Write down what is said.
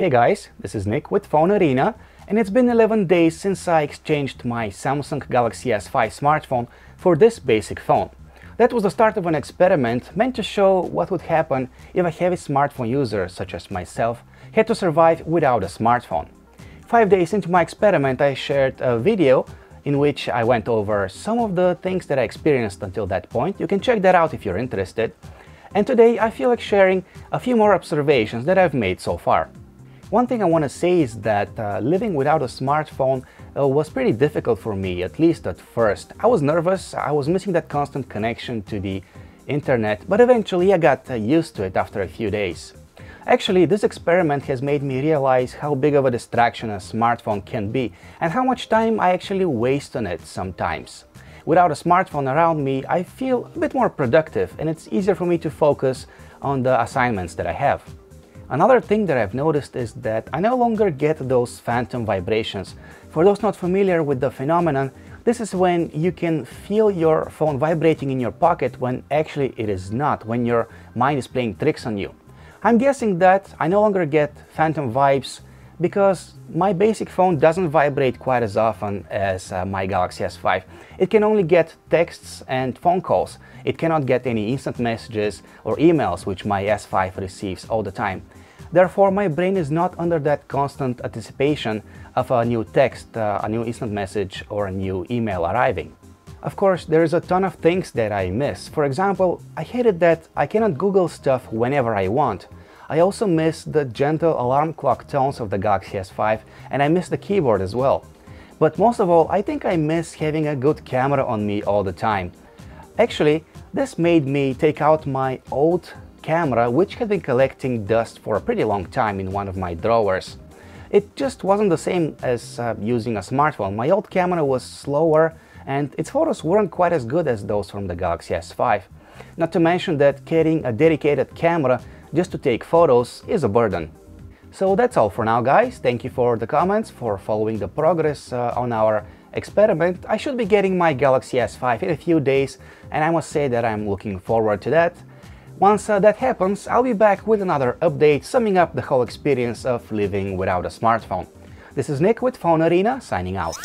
Hey guys, this is Nick with PhoneArena, and it's been 11 days since I exchanged my Samsung Galaxy S5 smartphone for this basic phone. That was the start of an experiment meant to show what would happen if a heavy smartphone user, such as myself, had to survive without a smartphone. 5 days into my experiment, I shared a video in which I went over some of the things that I experienced until that point. You can check that out if you're interested. And today I feel like sharing a few more observations that I've made so far. One thing I want to say is that living without a smartphone was pretty difficult for me, at least at first. I was nervous, I was missing that constant connection to the internet, but eventually I got used to it after a few days. Actually, this experiment has made me realize how big of a distraction a smartphone can be and how much time I actually waste on it sometimes. Without a smartphone around me, I feel a bit more productive and it's easier for me to focus on the assignments that I have. Another thing that I've noticed is that I no longer get those phantom vibrations. For those not familiar with the phenomenon, this is when you can feel your phone vibrating in your pocket when actually it is not, when your mind is playing tricks on you. I'm guessing that I no longer get phantom vibes because my basic phone doesn't vibrate quite as often as my Galaxy S5. It can only get texts and phone calls. It cannot get any instant messages or emails, which my S5 receives all the time. Therefore, my brain is not under that constant anticipation of a new text, a new instant message or a new email arriving. Of course, there is a ton of things that I miss. For example, I hated that I cannot Google stuff whenever I want. I also miss the gentle alarm clock tones of the Galaxy S5, and I miss the keyboard as well. But most of all, I think I miss having a good camera on me all the time. Actually, this made me take out my old camera, which had been collecting dust for a pretty long time in one of my drawers. It just wasn't the same as using a smartphone. My old camera was slower and its photos weren't quite as good as those from the Galaxy S5. Not to mention that carrying a dedicated camera just to take photos is a burden. So that's all for now, guys. Thank you for the comments, for following the progress on our experiment. I should be getting my Galaxy S5 in a few days, and I must say that I'm looking forward to that. Once that happens, I'll be back with another update summing up the whole experience of living without a smartphone. This is Nick with PhoneArena, signing out.